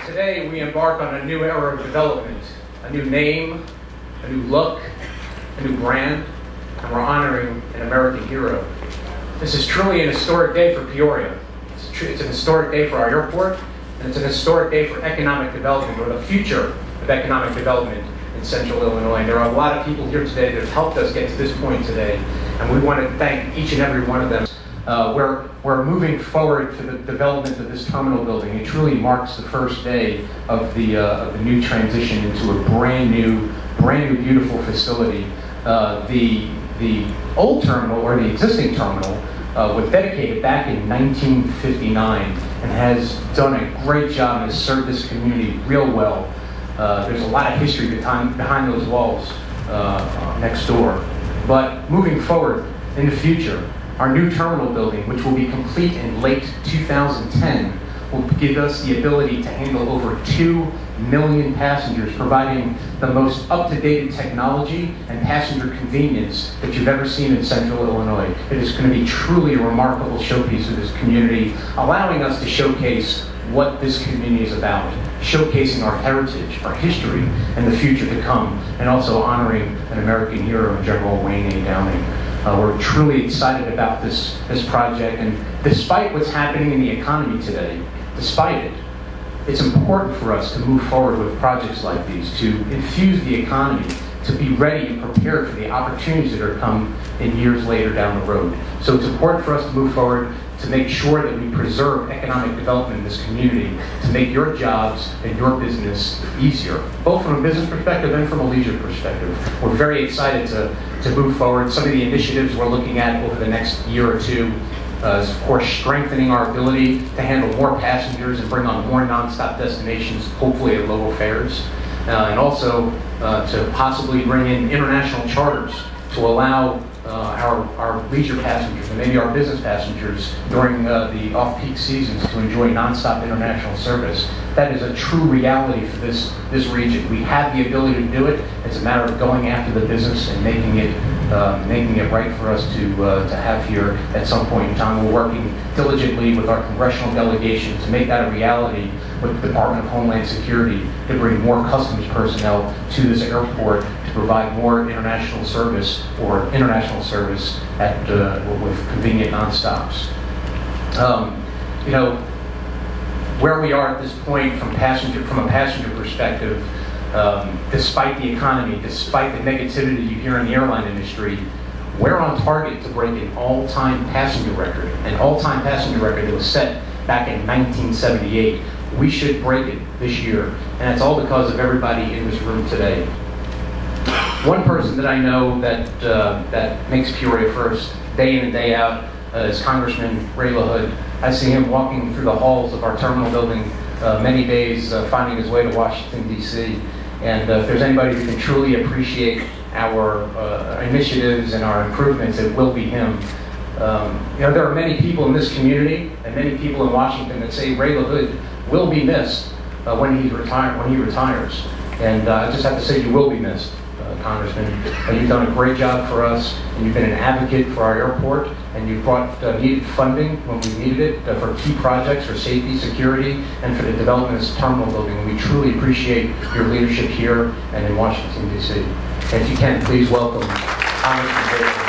Today we embark on a new era of development, a new name, a new look, a new brand, and we're honoring an American hero. This is truly an historic day for Peoria. It's an historic day for our airport, and it's an historic day for economic development, or the future of economic development in Central Illinois. And there are a lot of people here today that have helped us get to this point today, and we want to thank each and every one of them. We're moving forward to the development of this terminal building. It truly marks the first day of the new transition into a brand new beautiful facility. The old terminal, or the existing terminal, was dedicated back in 1959 and has done a great job and has served this community real well. There's a lot of history behind those walls next door. But moving forward in the future, our new terminal building, which will be complete in late 2010, will give us the ability to handle over 2 million passengers, providing the most up-to-date technology and passenger convenience that you've ever seen in Central Illinois. It is going to be truly a remarkable showpiece of this community, allowing us to showcase what this community is about, showcasing our heritage, our history, and the future to come, and also honoring an American hero, General Wayne A. Downing. We're truly excited about this project, and despite what's happening in the economy today, despite it, it's important for us to move forward with projects like these, to infuse the economy, to be ready and prepared for the opportunities that are come in years later down the road. So it's important for us to move forward, to make sure that we preserve economic development in this community, to make your jobs and your business easier, both from a business perspective and from a leisure perspective. We're very excited to move forward. Some of the initiatives we're looking at over the next year or two is, of course, strengthening our ability to handle more passengers and bring on more nonstop destinations, hopefully at lower fares, and also to possibly bring in international charters to allow our leisure passengers and maybe our business passengers during the off-peak seasons to enjoy nonstop international service. That is a true reality for this region. We have the ability to do it. It's a matter of going after the business and making it right for us to have here at some point in time. We're working diligently with our congressional delegation to make that a reality with the Department of Homeland Security, to bring more customs personnel to this airport to provide more international service at with convenient nonstops. You know, where we are at this point from a passenger perspective, despite the economy, despite the negativity you hear in the airline industry, we're on target to break an all-time passenger record. An all-time passenger record that was set back in 1978. We should break it this year, and it's all because of everybody in this room today. One person that I know that makes Peoria first, day in and day out, is Congressman Ray LaHood. I see him walking through the halls of our terminal building many days, finding his way to Washington, D.C. And if there's anybody who can truly appreciate our initiatives and our improvements, it will be him. You know, there are many people in this community and many people in Washington that say Ray LaHood will be missed when he retires. And I just have to say, you will be missed, Congressman. You've done a great job for us, and you've been an advocate for our airport, and you've brought needed funding when we needed it for key projects, for safety, security, and for the development of this terminal building. And we truly appreciate your leadership here and in Washington, D.C. And if you can, please welcome Congressman Ray.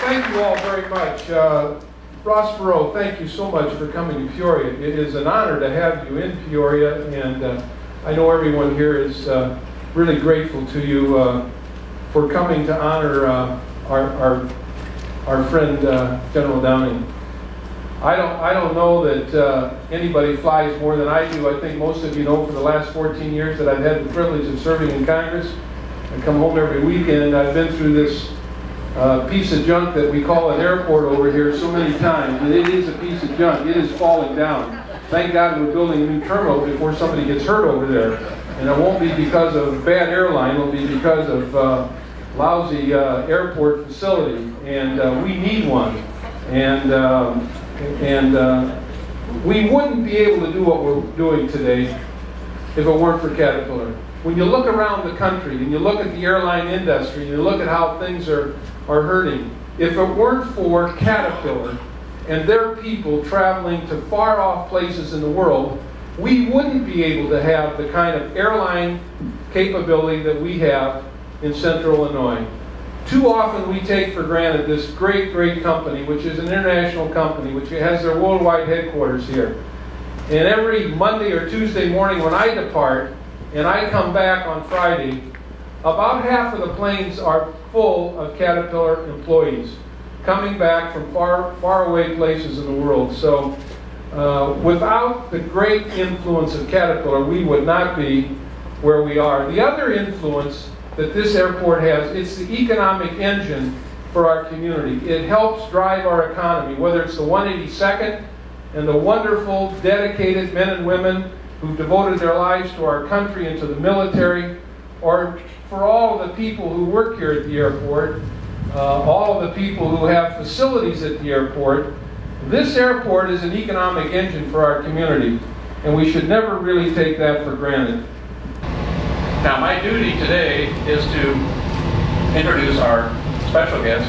Thank you all very much. Ross Perot, thank you so much for coming to Peoria. It is an honor to have you in Peoria, and I know everyone here is really grateful to you for coming to honor our friend General Downing. I don't know that anybody flies more than I do. I think most of you know for the last 14 years that I've had the privilege of serving in Congress. I come home every weekend. I've been through this piece of junk that we call an airport over here so many times, and it is a piece of junk. It is falling down. Thank God we're building a new terminal before somebody gets hurt over there. And it won't be because of bad airline, it'll be because of lousy airport facility. And we need one. And we wouldn't be able to do what we're doing today if it weren't for Caterpillar. When you look around the country and you look at the airline industry and you look at how things are hurting, if it weren't for Caterpillar and their people traveling to far off places in the world, we wouldn't be able to have the kind of airline capability that we have in Central Illinois. Too often we take for granted this great, great company, which is an international company, which has their worldwide headquarters here. And every Monday or Tuesday morning when I depart, and I come back on Friday, about half of the planes are full of Caterpillar employees coming back from far, far away places in the world. So without the great influence of Caterpillar, we would not be where we are. The other influence that this airport has, it's the economic engine for our community. It helps drive our economy, whether it's the 182nd and the wonderful, dedicated men and women who've devoted their lives to our country and to the military, or for all of the people who work here at the airport, all of the people who have facilities at the airport. This airport is an economic engine for our community, and we should never really take that for granted. Now, my duty today is to introduce our special guest,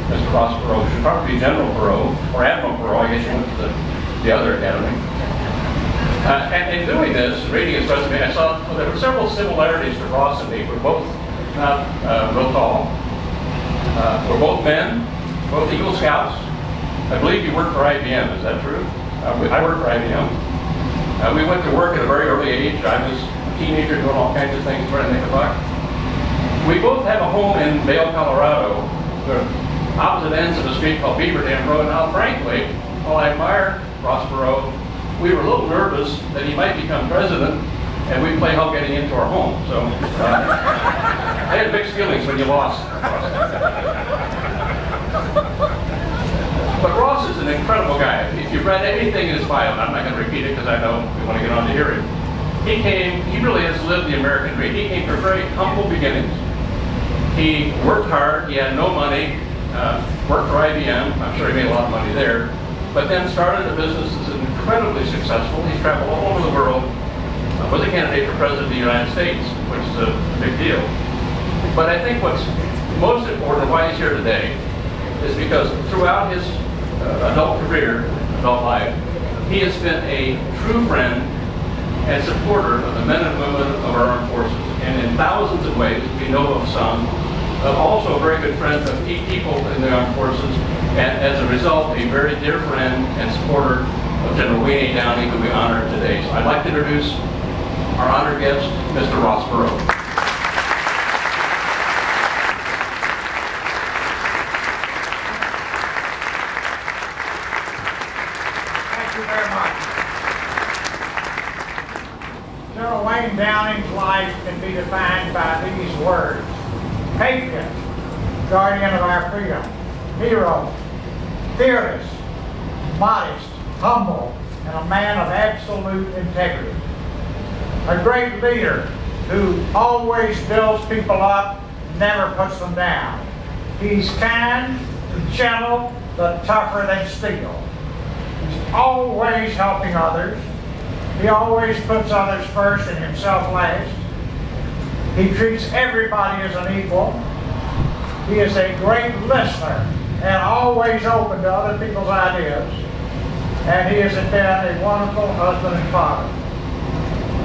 Mr. Ross Perot. Should probably be General Perot, or Admiral Perot, I guess you went to the other academy. And in doing this, reading his resume, I saw there were several similarities to Ross and me. We're both not real tall. We're both men, both Eagle Scouts. I believe you worked for IBM, is that true? I worked for IBM. We went to work at a very early age. I was a teenager doing all kinds of things, trying to make a buck. We both have a home in Vail, Colorado, the opposite ends of a street called Beaver Dam Road. Now, frankly, while I admire Ross Perot, we were a little nervous that he might become president, and we'd play hell getting into our home. So I had mixed feelings when you lost. But Ross is an incredible guy. If you've read anything in his bio, and I'm not going to repeat it because I know we want to get on to hear it. He really has lived the American dream. He came from very humble beginnings. He worked hard. He had no money. Worked for IBM. I'm sure he made a lot of money there. But then started a business that's incredibly successful. He's traveled all over the world. Was a candidate for president of the United States, which is a big deal. But I think what's most important, why he's here today, is because throughout his adult career, adult life, he has been a true friend and supporter of the men and women of our armed forces. And in thousands of ways, we know of some, also a very good friend of people in the armed forces, and as a result, a very dear friend and supporter of General Wayne A. Downing, who we honor today. So I'd like to introduce our honored guest, Mr. Ross Perot. Thank you very much. General Wayne Downing's life can be defined by these words: patriot, guardian of our freedom, hero, fearless, modest, humble, and a man of absolute integrity. A great leader who always builds people up, never puts them down. He's kind, gentle, but tougher than steel. He's always helping others. He always puts others first and himself last. He treats everybody as an equal. He is a great listener and always open to other people's ideas. And he has been a wonderful husband and father.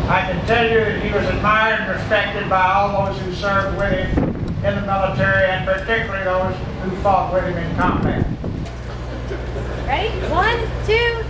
I can tell you that he was admired and respected by all those who served with him in the military, and particularly those who fought with him in combat. Ready? 1, 2,